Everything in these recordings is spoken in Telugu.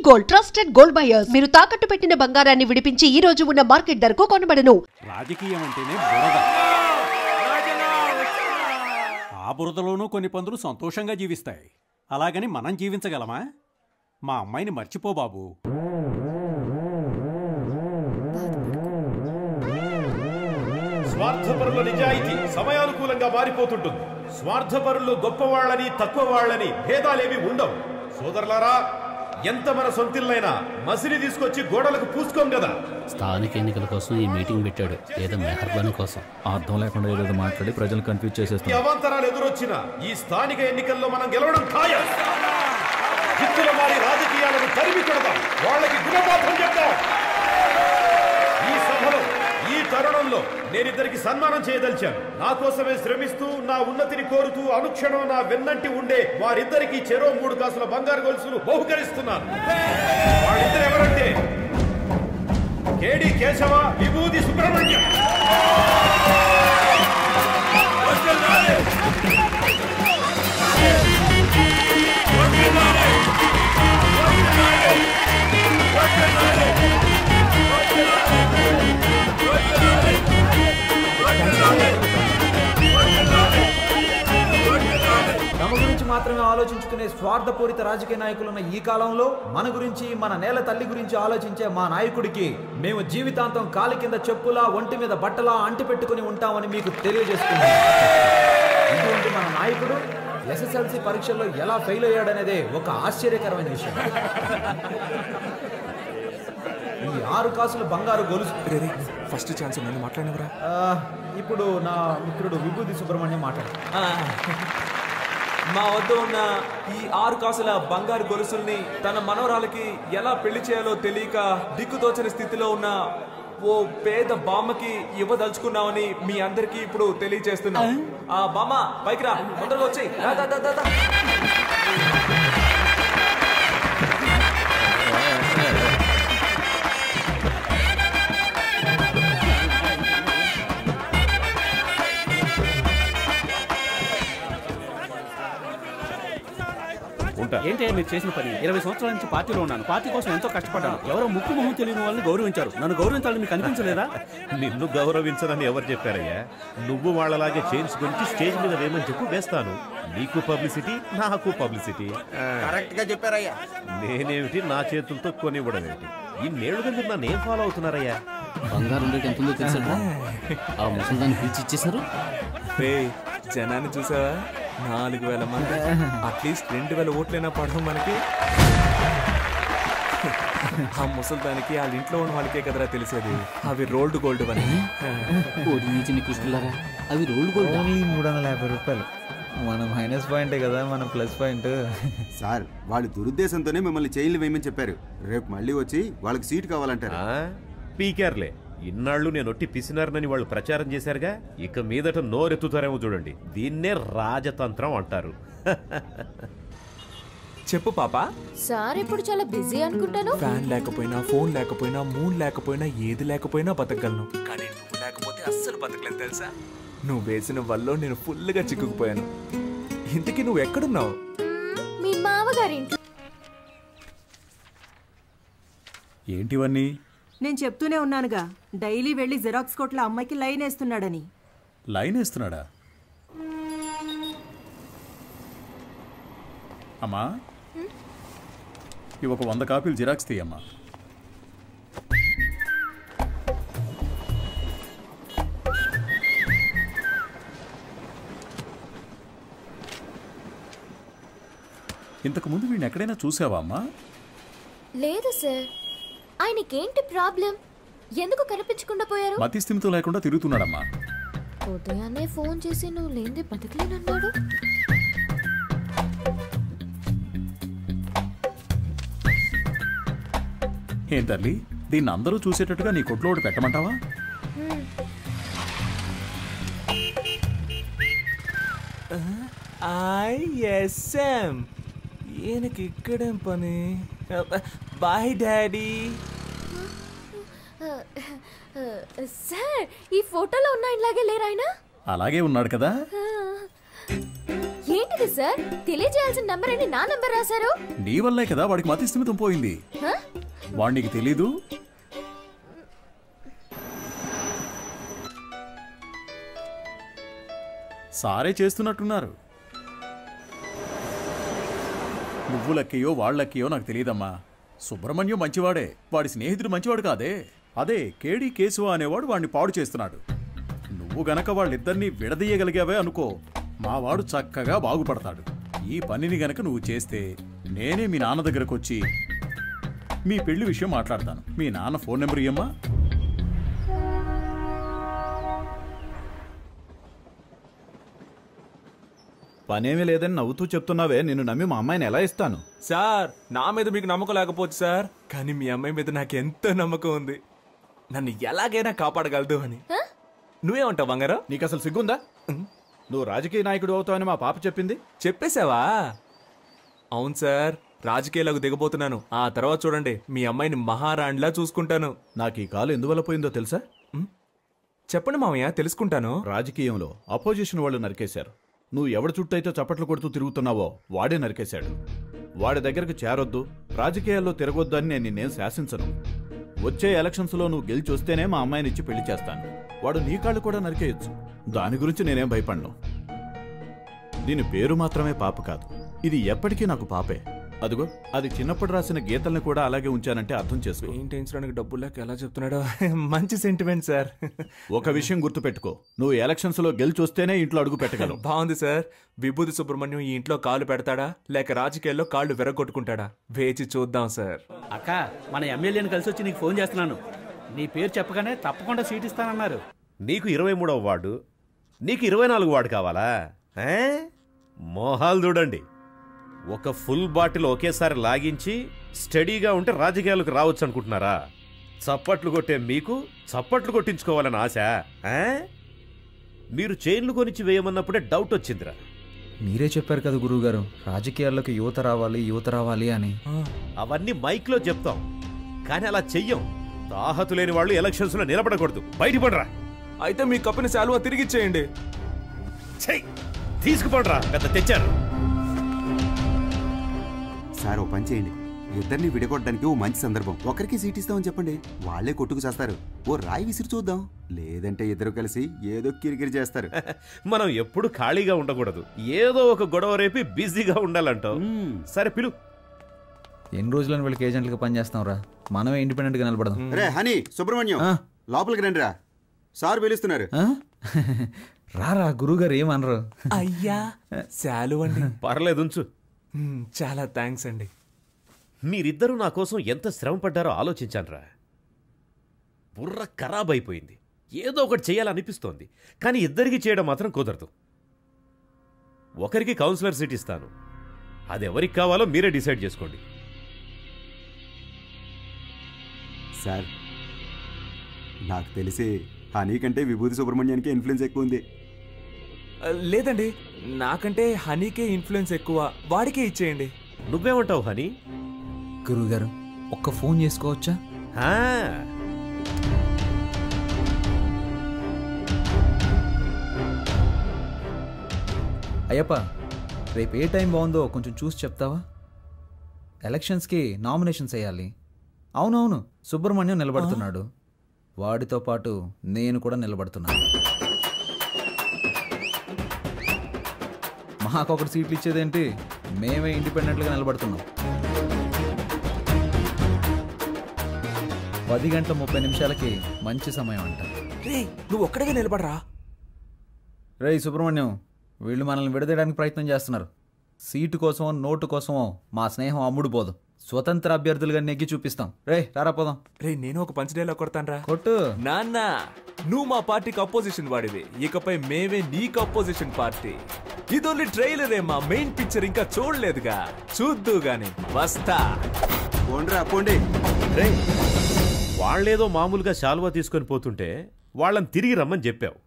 Gold trusted gold buyers. మీరు తాకట్టు పెట్టిన బంగారాన్ని విడిపించి ఈ రోజు ఉన్న మార్కెట్ ధరకు కొనబడను. రాజకీయం అంటేనే బురద. ఆ బురదలోనూ కొన్ని పందులు సంతోషంగా జీవిస్తాయి. అలాగని మనం జీవించగలమా? మా అమ్మాయిని మర్చిపో బాబు. స్వార్థపరుల నిజాయితీ సమయానుకూలంగా మారిపోతుంటుంది. స్వార్థపరులు గొప్పవాళ్ళని తక్కువ వాళ్ళని భేదాలేవి ఉండవు. సోదరులారా, ఎంత మన సొంతిల్లైనా మసిని తీసుకొచ్చి గోడలకు పూసుకోం కదా. స్థానిక ఎన్నికల కోసం ఈ మీటింగ్ పెట్టాడు, ఏదో మెహర్బానీ కోసం. అర్థం లేకుండా ఏదో మాట్లాడి ప్రజలు కన్ఫ్యూజ్ చేసేస్తాం. అవాంతరాలు ఎదురొచ్చినా ఈ స్థానిక ఎన్నికల్లో మనం గెలవడం ఖాయం. జిత్తుల వారి రాజకీయాలను తరిమి కొడదాం, వాళ్ళకి గుణపాఠం చెప్తాం. ఈ సభలో ఈ తరుణంలో నేనిద్దరికి సన్మానం చేయదలిచాను. నా కోసమే శ్రమిస్తూ నా ఉన్నతిని కోరుతూ అనుక్షణం నా వెన్నంటి ఉండే వారిద్దరికి చెరో 3 కాసుల బంగారు గొలుసులు బహుకరిస్తున్నాను. వాళ్ళిద్దరు ఎవరంటే కేడి కేశవ, విభూది సుబ్రహ్మణ్యం. తమ గురించి మాత్రమే ఆలోచించుకునే స్వార్థపూరిత రాజకీయ నాయకులున్న ఈ కాలంలో మన గురించి, మన నేల తల్లి గురించి ఆలోచించే మా నాయకుడికి మేము జీవితాంతం కాలి కింద చెప్పులా, ఒంటి మీద బట్టలా అంటిపెట్టుకుని ఉంటామని మీకు తెలియజేస్తున్నాం. ఇటువంటి మన నాయకుడు ఎస్ఎస్ఎల్సి పరీక్షల్లో ఎలా ఫెయిల్ అయ్యాడనేదే ఒక ఆశ్చర్యకరమైన విషయం. ఈ 6 కాసుల బంగారు గొలుసు ఫస్ట్ ఛాన్స్ నన్ను మాట్లాడినవరా. ఇప్పుడు నా మిత్రుడు విభూది సుబ్రహ్మణ్యం మాట్లాడు. మా వద్ద ఉన్న ఈ 6 కాసుల బంగారు గొలుసుల్ని తన మనవరాలకి ఎలా పెళ్లి చేయాలో తెలియక దిక్కుతోచని స్థితిలో ఉన్న ఓ పేద బామ్మకి ఇవ్వదలుచుకున్నామని మీ అందరికీ ఇప్పుడు తెలియజేస్తున్నాం. ఆ బామ్మ పైకి రా, తొందరగా వచ్చేయ్. ఏంటి మీరు చేసిన పని? 20 సంవత్సరాల నుంచి పార్టీలో ఉన్నాను. పార్టీ కోసం ఎంతో కష్టపడ్డాను. ఎవరో ముక్కు మొహం తెలియని వాళ్ళని గౌరవించారు. నన్ను గౌరవించాలని మీకు అనిపించలేదా? నిన్ను గౌరవించదని ఎవరు చెప్పారయ్యా? నువ్వు వాళ్ళలాగే చైన్స్ గురించి స్టేజ్ మీద వేయమని చెప్పు, వేస్తాను. నీకు పబ్లిసిటీ, నాకు పబ్లిసిటీ. కరెక్ట్ గా చెప్పారయ్యా. నేనేమిటి నా చేతులతో కొనివ్వడం ఏంటి? ఈ నేళ్లుగా మీరు నన్ను ఏం ఫాలో అవుతున్నారయ్యా? బంగారం రేట్ ఎంత ఉందో తెలుసా? ఆ ముసలిదాన్ని పిలిచి ఇచ్చేసారు. జనాన్ని చూసావా? 4000 మంది. అట్లీస్ట్ 2000 ఓట్లైనా పడడం మనకి. ఆ ముసలిదానికి వాళ్ళ ఇంట్లో ఉన్న వాళ్ళకే కదరా తెలిసేది అవి రోల్డ్ గోల్డ్ అని. అవి రోల్డ్ గోల్డ్. 350 రూపాయలు. మన మైనస్ పాయింటే కదా మన ప్లస్ పాయింట్. సార్, వాళ్ళు దురుద్దేశంతోనే మిమ్మల్ని చైన్లు వేయమని చెప్పారు. రేపు మళ్ళీ వచ్చి వాళ్ళకి సీట్ కావాలంటారు. పీకేర్లే. ఇన్నాళ్ళు నేను ఒట్టి పిసినారనని వాళ్ళు ప్రచారం చేశారుగా, ఇక మీదట నోరెత్తుతారేమో చూడండి. దీన్నే రాజతంత్రం అంటారు. చెప్పు పాపా. సార్ ఇప్పుడు చాలా బిజీ అనుకుంటాను. ఫ్యాన్ లేకపోయినా, ఫోన్ లేకపోయినా, మూన్ లేకపోయినా, ఏది లేకపోయినా బతకగలను. కానీ నువ్వు లేకపోతే అస్సలు బతకలేదు తెలుసా? నువ్వు వేసిన వల్ల నేను ఫుల్గా చిక్కుకుపోయాను. ఇంతకీ నువ్వు ఎక్కడున్నావు? మీ మామగారి ఇంట్లో. ఏంటివన్నీ? నేను చెప్తూనే ఉన్నానుగా, డైలీ వెళ్ళి జిరాక్స్ కోట్ల అమ్మాయికి లైన్ వేస్తున్నాడని. లైన్ వేస్తున్నాడా? అమ్మా, ఇవి ఒక 100 కాపీలు జిరాక్స్ తీయమ్మా. ఇంతకుముందు వీడిని ఎక్కడైనా చూసావా అమ్మా? లేదు సార్. ఆయనకేంటి ప్రాబ్లం? ఎందుకు కనిపించకుండా పోయారు? మతి స్థిమితం లేకుండా తిరుగుతున్నాడమ్మా. ఉదయాన్నే ఫోన్ చేసి నువ్వు లేనిదే బతకలేనన్నాడు. ఏం తల్లి, దీన్ని అందరూ చూసేటట్టుగా నీ కొట్లో ఒకటి పెట్టమంటావా? ఈయనకి ఇక్కడేం పని? Bye daddy. సార్, ఈ ఫోటోలో ఉన్న ఇలాగే లేరు ఆయన? అలాగే ఉన్నాడు కదా. ఏంటిది సార్? తెలియజేయాల్సిన నంబర్ అని నా నంబర్ రాశారు. నీ వల్లే కదా వాడికి మతిస్థిమితం పోయింది. వాడు నీకు తెలీదు? సారే చేస్తున్నట్టున్నారు. నువ్వు లక్కయో వాళ్ళక్కయో నాకు తెలియదమ్మా. సుబ్రహ్మణ్యం మంచివాడే, వాడి స్నేహితుడు మంచివాడు కాదే. అదే కేడి కేశవ అనేవాడు వాడిని పాడు చేస్తున్నాడు. నువ్వు గనక వాళ్ళిద్దరినీ విడదీయగలిగావే అనుకో, మావాడు చక్కగా బాగుపడతాడు. ఈ పనిని గనక నువ్వు చేస్తే నేనే మీ నాన్న దగ్గరకు వచ్చి మీ పెళ్లి విషయం మాట్లాడతాను. మీ నాన్న ఫోన్ నెంబర్ ఇయ్యమ్మా. పనేమీ లేదని నవ్వుతూ చెప్తున్నావే, నిన్ను నమ్మి మా అమ్మాయిని ఎలా ఇస్తాను? సార్, నా మీద మీకు నమ్మకం లేకపోవచ్చు సార్, కానీ మీ అమ్మాయి మీద నాకు ఎంతో నమ్మకం ఉంది. నన్ను ఎలాగైనా కాపాడగలదు అని. నువ్వేమంటావు బంగారం? నీకు అసలు సిగ్గుందా? నువ్వు రాజకీయ నాయకుడు అవుతావని మా పాప చెప్పింది. చెప్పేశావా? అవును సార్, రాజకీయాలకు దిగబోతున్నాను. ఆ తర్వాత చూడండి, మీ అమ్మాయిని మహారాణిలా చూసుకుంటాను. నాకు ఈ కాలు ఎందువల్ల పోయిందో తెలుసా? చెప్పండి మామయ్య, తెలుసుకుంటాను. రాజకీయంలో అపోజిషన్ వాళ్ళు నరికేశారు. నువ్వు ఎవడి చుట్టైతే చప్పట్లు కొడుతూ తిరుగుతున్నావో వాడే నరికేశాడు. వాడి దగ్గరకు చేరొద్దు, రాజకీయాల్లో తిరగొద్దు అని నేను నిన్నేం శాసించను. వచ్చే ఎలక్షన్స్లో నువ్వు గెలిచి వస్తేనే మా అమ్మాయిని ఇచ్చి పెళ్లి చేస్తాను. వాడు నీ కాళ్ళు కూడా నరికేయచ్చు. దాని గురించి నేనేం భయపడను. దీని పేరు మాత్రమే పాప కాదు, ఇది ఎప్పటికీ నాకు పాపే. అదిగో అది చిన్నప్పుడు రాసిన గీతల్ని కూడా అలాగే ఉంచానంటే అర్థం చేసుకో. పెయింటించడానికి డబ్బులు లేక ఎలా చెప్తున్నాడో. మంచి సెంటిమెంట్ సార్. ఒక విషయం గుర్తుపెట్టుకో, నువ్వు ఎలక్షన్స్ లో గెలిచి వస్తేనే ఇంట్లో అడుగు పెట్టగలవు. బాగుంది సార్. విభూతి సుబ్రహ్మణ్యం ఈ ఇంట్లో కాలు పెడతాడా లేక రాజకీయాల్లో కాళ్ళు విరగొట్టుకుంటాడా? వేచి చూద్దాం సార్. అక్క, మన ఎమ్మెల్యేని కలిసి వచ్చి నీకు ఫోన్ చేస్తున్నాను. నీ పేరు చెప్పగానే తప్పకుండా సీట్ ఇస్తానన్నారు. నీకు 23వ వార్డు, నీకు 24 వార్డు కావాలా? మోహాలు చూడండి. ఒక ఫుల్ బాటిల్ ఒకేసారి లాగించి స్టడీగా ఉంటే రాజకీయాలకు రావచ్చు అనుకుంటున్నారా? చప్పట్లు కొట్టే మీకు చప్పట్లు కొట్టించుకోవాలని ఆశ? మీరు చైన్లు కొనిచ్చి వేయమన్నప్పుడే డౌట్ వచ్చిందిరా. మీరే చెప్పారు కదా గురువుగారు, రాజకీయాల్లోకి యువత రావాలి అని. అవన్నీ మైక్లో చెప్తాం, కానీ అలా చెయ్యం. తాహతు లేని వాళ్ళు ఎలక్షన్స్ లో నిలబడకూడదు. బయటపడరా. అయితే మీ కప్పుని శాలువా తిరిగిచ్చేయండి. తీసుకుపడరా, పెద్ద తెచ్చారు. సార్, ఓ పని చేయండి, ఇద్దరిని విడగొట్టడానికి ఓ మంచి సందర్భం. ఒకరికి సీట్ ఇస్తామని చెప్పండి, వాళ్లే కొట్టుకు చేస్తారు. ఓ రాయి విసిరి చూద్దాం. లేదంటే ఇద్దరు కలిసి ఏదో కిరికిరి చేస్తారు. మనం ఎప్పుడు ఖాళీగా ఉండకూడదు, ఏదో ఒక గొడవ రేపి బిజీగా ఉండాలంటావు. సరే పిలు. ఎన్ని రోజులను వీళ్ళకి ఏజెంట్లుగా పనిచేస్తాంరా, మనమే ఇండిపెండెంట్ గా నిలబడదాం. రే హనీ, సుబ్రహ్మణ్యం లోపలికి రండి రా, సార్ పిలుస్తున్నారు. రారా, గురువుగారు ఏమనరు. అయ్యా శాలువ అండి. పర్లేదు ఉంచు. చాలా థ్యాంక్స్ అండి. మీరిద్దరూ నా కోసం ఎంత శ్రమ పడ్డారో ఆలోచించానురా. బుర్ర ఖరాబ్ అయిపోయింది. ఏదో ఒకటి చేయాలనిపిస్తోంది, కానీ ఇద్దరికి చేయడం మాత్రం కుదరదు. ఒకరికి కౌన్సిలర్ సీట్ ఇస్తాను, అది ఎవరికి కావాలో మీరే డిసైడ్ చేసుకోండి. సార్, నాకు తెలిసి హనీ కంటే విభూతి సుబ్రహ్మణ్యానికి ఇన్ఫ్లుయెన్స్ ఎక్కువ ఉంది. లేదండి, నాకంటే హనీకే ఇన్ఫ్లుయెన్స్ ఎక్కువ. వాడికే ఇచ్చేయండి. నువ్వేమంటావు హనీ? గురువుగారు, ఒక్క ఫోన్ చేసుకోవచ్చా? అయ్యప్ప, రేపు ఏ టైం బాగుందో కొంచెం చూసి చెప్తావా? ఎలక్షన్స్కి నామినేషన్స్ వేయాలి. అవునవును, సుబ్రహ్మణ్యం నిలబడుతున్నాడు, వాడితో పాటు నేను కూడా నిలబడుతున్నాను. మాకొకటి సీట్లు ఇచ్చేదేంటి, మేమే ఇండిపెండెంట్గా నిలబడుతున్నాం. 10:30 మంచి సమయం అంట. నువ్వు ఒక్కడిగా నిలబడరా. రే సుబ్రహ్మణ్యం, వీళ్ళు మనల్ని విడదీయడానికి ప్రయత్నం చేస్తున్నారు. సీటు కోసమో నోటు కోసమో మా స్నేహం అమ్ముడు పోదు. స్వతంత్ర అభ్యర్థులుగా నెగ్గి చూపిస్తాం. రే రారా పోదాం. రే, నేను ఒక పంచ్ డైలాగ్ కొడతాను రా. కొట్టు. నాన్న, నువ్వు మా పార్టీకి అపోజిషన్ వాడివి, ఇకపై మేమే నీకు అపోజిషన్ పార్టీ. ఇది ఓన్లీ ట్రైలరే, మా మెయిన్ పిక్చర్ ఇంకా చూడలేదుగా, చూద్దు గాని. వస్తా. పోండి. రే, వాళ్ళేదో మామూలుగా శాలువా తీసుకొని పోతుంటే వాళ్ళని తిరిగి రమ్మని చెప్పావు.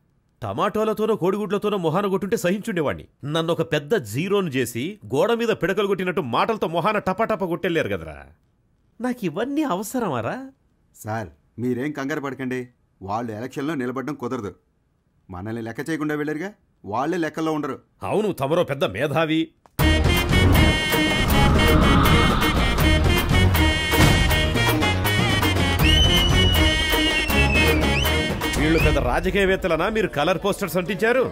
టమాటోలతోనో కోడిగుడ్లతోనో మొహాన కొట్టుంటే సహించుండేవాడిని. నన్ను ఒక పెద్ద జీరోను చేసి గోడ మీద పిడకలు కొట్టినట్టు మాటలతో మొహాన టపాటపా కొట్టెళ్ళారు కదరా. నాకు ఇవన్నీ అవసరమారా? సార్, మీరేం కంగారు పడకండి, వాళ్ళు ఎలక్షన్లో నిలబడడం కుదరదు. మనల్ని లెక్క చేయకుండా వెళ్ళారుగా, వాళ్ళే లెక్కల్లో ఉండరు. అవును, తమరో పెద్ద మేధావి. వీళ్ళు పెద్ద రాజకీయవేత్తలనా మీరు కలర్ పోస్టర్స్ అంటించారు?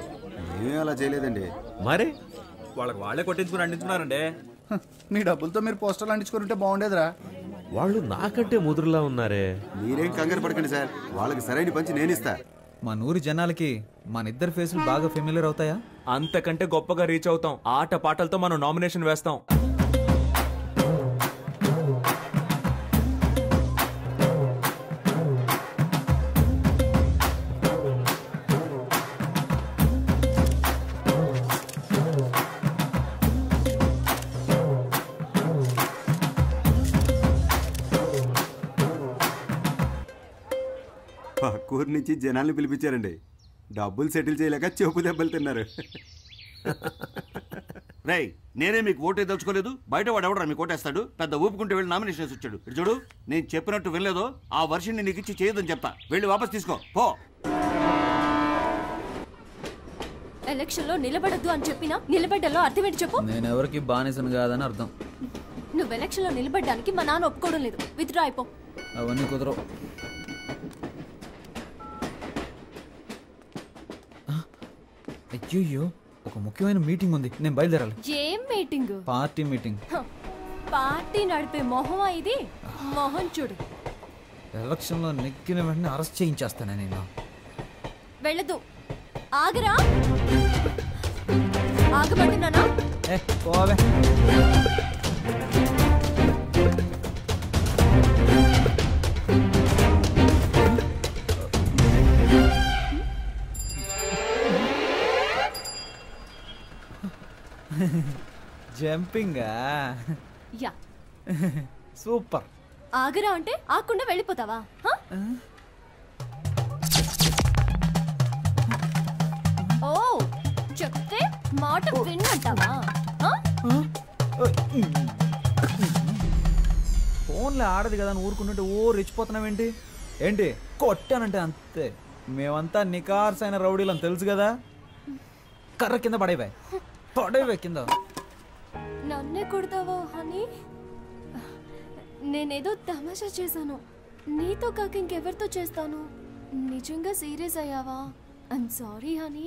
ఏమీ అలా చేయలేదండి. మరి వాళ్ళకి వాళ్ళే కొట్టించుకుని అంటించుకున్నారండి. మీ డబ్బులతో మీరు పోస్టర్లు అంటించుకుని ఉంటే బాగుండేదిరా. వాళ్ళు నాకంటే ముదురులా ఉన్నారే. మీరేం కంగారు పడకండి సార్, వాళ్ళకి సరైన పంచి నేనిస్తా. మా నూరి జనాలకి మన ఇద్దరు ఫేసులు బాగా ఫెమిలియర్ అవుతాయా? అంతకంటే గొప్పగా రీచ్ అవుతాం. ఆట పాటలతో మనం నామినేషన్ వేస్తాం. పక్కూరు నుంచి జనాల్ని పిలిపించారండి. డబ్బులు సెటిల్ చేయలేక చెప్పు దెబ్బలు తిన్నారు. రై, నేనే మీకు ఓటే దలుచుకోలేదు. బయట వాడు ఎవడరా మీకు ఓటేస్తాడు? పెద్ద ఊపుకుంటే వెళ్ళి నామినేషన్ వేసి వచ్చాడు. ఇటు చూడు, నేను చెప్పినట్టు వినలేదో ఆ వర్షన్ని నీకు ఇచ్చి చేయదని చెప్తా. వెళ్ళి వాపస్ తీసుకో పో. ఎలక్షన్ లో నిలబడద్దు అని చెప్పినా నిలబడ్డలో అర్థం ఏంటి చెప్పు? నేను ఎవరికి బానిసను కాదని అర్థం. నువ్వు ఎలక్షన్ లో నిలబడ్డానికి మా నాన్న ఒప్పుకోవడం లేదు. విత్డ్రా అయిపో. అవన్నీ కుదరవు. అయ్యో, ఒక ముఖ్యమైన మీటింగ్ ఉంది, నేను బయలుదేరాలి. ఏం మీటింగ్? Party meeting. పార్టీ నడిపే మొహమా ఇది? మొహం చూడు. ఎలక్షన్ లో నెగ్గిన వెంటనే అరెస్ట్ చేయించేస్తానే నేను. వెళ్ళదు. ఆగరా. ఆగబట్టున్నానా? పోవే. జంపింగా? యా. సూపర్. ఆగరా అంటే ఆకుండా వెళ్ళిపోతావా? ఓ, చెప్తే మాట విన్నంటావా? ఫోన్లో ఆడదు కదా అని ఊరుకుంటుంటే ఓ రెచ్చిపోతున్నావేంటి? ఏంటి కొట్టానంటే అంతే. మేమంతా నికార్సైన రౌడీలని తెలుసు కదా. కర్ర కింద పడేవే, పడేవే కింద. నన్నే కొడతావా హనీ? నేనేదో తమాషా చేశాను. నీతో కాక ఇంకెవరితో చేస్తాను? నిజంగా సీరియస్ అయ్యావా? I'm sorry honey.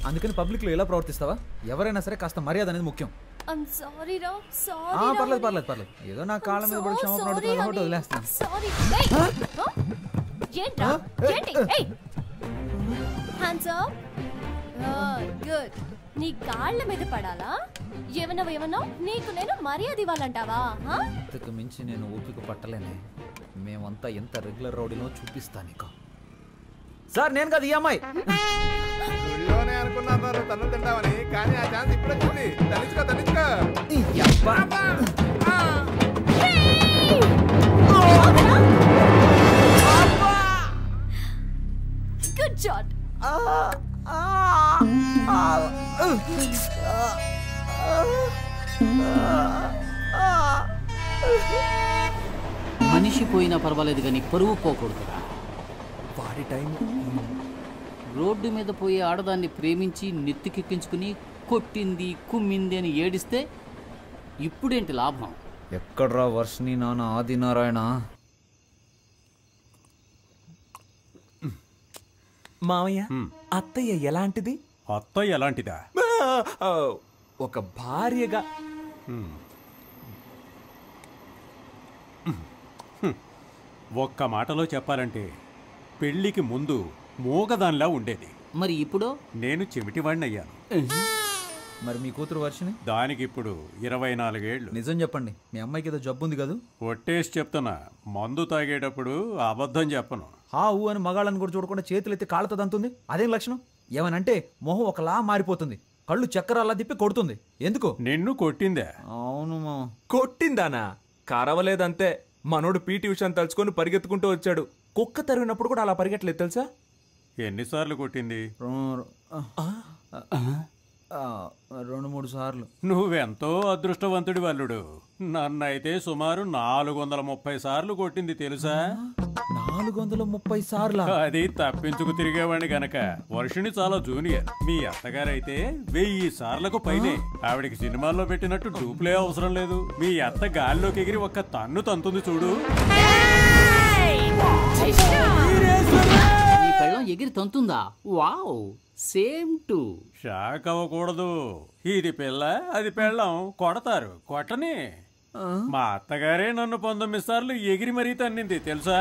అందుకని పబ్లిక్ లో ఎలా ప్రవర్తిస్తావా? ఎవరైనా సరే కాస్త మర్యాద అనేది ముఖ్యం. ఐఎమ్ సారీ రా. సారీ. పర్లేదు పర్లేదు పర్లేదు. ఏదో నా కాళ్ళ మీద పడి క్షమాపణ అడుగుతున్నాను కాబట్టి వదిలేస్తాను. సారీ. ఏంట్రా? ఏంటి? ఏయ్, హ్యాండ్స్ అప్. గుడ్. నీ కాళ్ళ మీద పడాలా? ఏమన్నా నీకు నేను మర్యాద ఇవ్వాలంటావా? ఇంతకు మించి నేను ఓపిక పట్టలేనే. మేమంతా ఎంత రెగ్యులర్ రౌడీనో చూపిస్తా నీకు. సార్, నేను కదా ఈ అమ్మాయి. అనుకున్నారు తను తింటామని, కానీ ఆ ఛాన్స్ ఇప్పుడే వచ్చింది. తనిచ్చుకో. Good shot. మనిషి పోయినా పర్వాలేదు కానీ పరువు పోకూడదురా. వాడి టైం. రోడ్డు మీద పోయే ఆడదాన్ని ప్రేమించి నెత్తికెక్కించుకుని కొట్టింది కుమ్మింది అని ఏడిస్తే ఇప్పుడేంటి లాభం? ఎక్కడ్రా వర్షిని నాన్న ఆదినారాయణ? మావయ్య, అత్తయ్య ఎలాంటిది? అత్తయ్య ఎలాంటిదా? ఒక భార్యగా. ఒక్క మాటలో చెప్పాలంటే పెళ్లికి ముందు మూగదానిలా ఉండేది. మరి ఇప్పుడు నేను చెమిటివాడిని అయ్యాను. మరి మీ కూతురు వర్షిని? దానికి ఇప్పుడు 24 ఏళ్ళు. నిజం చెప్పండి, మీ అమ్మాయికి ఏదో జబ్బు ఉంది కదా? ఒట్టేసి చెప్తున్నా, మందు తాగేటప్పుడు అబద్ధం చెప్పను. ఊ అని మగాళ్ళని కూడా చూడకుండా చేతులు ఎత్తి కాళ్ళతో దంతుంది. అదేం లక్షణం? ఏమనంటే మొహం ఒకలా మారిపోతుంది, కళ్ళు చక్కరాలా తిప్పి కొడుతుంది. ఎందుకు? నిన్ను కొట్టిందే. అవును. కొట్టిందానా? కరవలేదంతే. మనోడు పీటీ ఉషాని తలుచుకొని పరిగెత్తుకుంటూ వచ్చాడు. కుక్క తరిగినప్పుడు కూడా అలా పరిగెట్టలేదు తెలుసా? ఎన్నిసార్లు కొట్టింది? 2-3 సార్లు. నువ్వెంతో అదృష్టవంతుడి వల్లుడు. నన్నైతే సుమారు 430 సార్లు కొట్టింది తెలుసా? 430 సార్లు? అది తప్పించుకు తిరిగేవాడిని గనక. వర్షిణి చాలా జూనియర్. మీ అత్తగారైతే 1000 సార్లకు పైనే. ఆవిడికి సినిమాల్లో పెట్టినట్టు డూప్లే అవసరం లేదు. మీ అత్త గాల్లోకి ఎగిరి ఒక్క తన్ను తంతుంది చూడు. ఈ పెళ్ళం ఎగిరి తంతుందా? Wow, same to. షాక్ అవ్వకూడదు. ఇది పిల్ల, అది పెళ్ళం. కొడతారు, కొట్టని. మా అత్తగారే నన్ను 19 సార్లు ఎగిరి మరీ తన్నింది తెలుసా?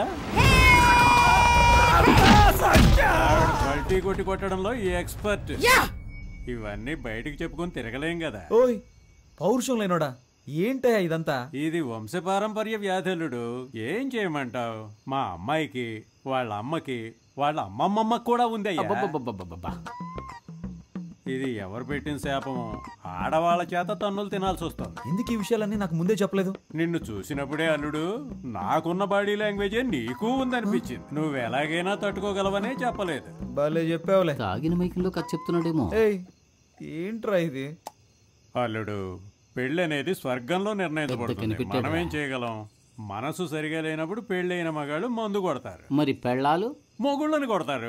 పల్టీ కొట్టి కొట్టడంలో ఎక్స్పర్ట్. ఇవన్నీ బయటికి చెప్పుకొని తిరగలేం కదా. ఓయ్ పౌరుషం లేనోడా, ఏంటయ్యా ఇదంతా? ఇది వంశపారంపర్య వ్యాధులుడు. ఏం చేయమంటావు? మా అమ్మాయికి, వాళ్ళ అమ్మకి, వాళ్ళ అమ్మమ్మమ్మకి కూడా ఉంది అయ్యా. ఇది ఎవరు పెట్టిన శాపము? ఆడవాళ్ళ చేత తన్నులు తినాల్సి వస్తుంది. ఎందుకు ఈ విషయాలన్నీ నాకు ముందే చెప్పలేదు? నిన్ను చూసినప్పుడే అల్లుడు, నాకున్న బాడీ లాంగ్వేజే నీకు ఉందనిపించింది. నువ్వు ఎలాగైనా తట్టుకోగలవనే చెప్పలేదు. భలే చెప్పావులే. తాగిన మైకంలో కథ చెప్తున్నాడేమో. ఏంట్రా ఇది? అల్లుడు, పెళ్ళి అనేది స్వర్గంలో నిర్ణయించబడుతుంది. మనమేం చేయగలం? మనసు సరిగా లేనప్పుడు పెళ్ళైన మగాళ్ళు మందు కొడతారు. మరి పెళ్ళాలు మొగుళ్ళని కొడతారు.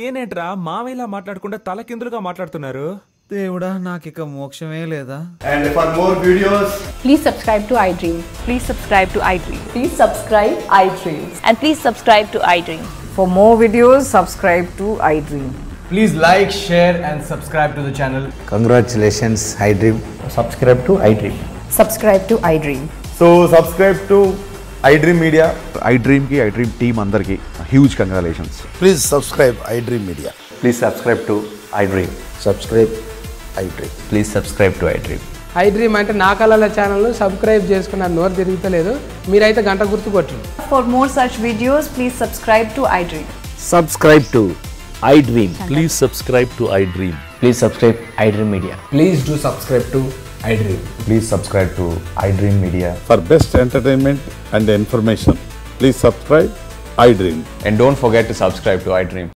ఏనేట్రా మావేలా మాట్లాడకుండా తలకిందులుగా మాట్లాడుతున్నారు? దేవుడా, నాకిక మోక్షమే లేదా? And for more videos, please subscribe to iDream. Please subscribe to iDream. Please subscribe iDream. And please subscribe to iDream. For more videos, subscribe to iDream. Please like, share and subscribe to the channel. Congratulations, iDream. Subscribe to iDream. Subscribe to iDream. So subscribe to iDream Media. iDream ki iDream team andarki huge congratulations. Please subscribe iDream Media. Please subscribe to iDream. Subscribe iDream. Please subscribe to iDream. iDream అంటే నా కళల ఛానల్ సబ్స్క్రైబ్ చేసుకున్న నోరు తిరుగుతలేదు. మీరైతే గంట గుర్తు కొట్టండి. For more such videos, please subscribe to iDream. Subscribe to iDream. Please subscribe to iDream. Please subscribe iDream Media. Please do subscribe to iDream. Please subscribe to iDream Media. For best entertainment and information, please subscribe iDream. And don't forget to subscribe to iDream.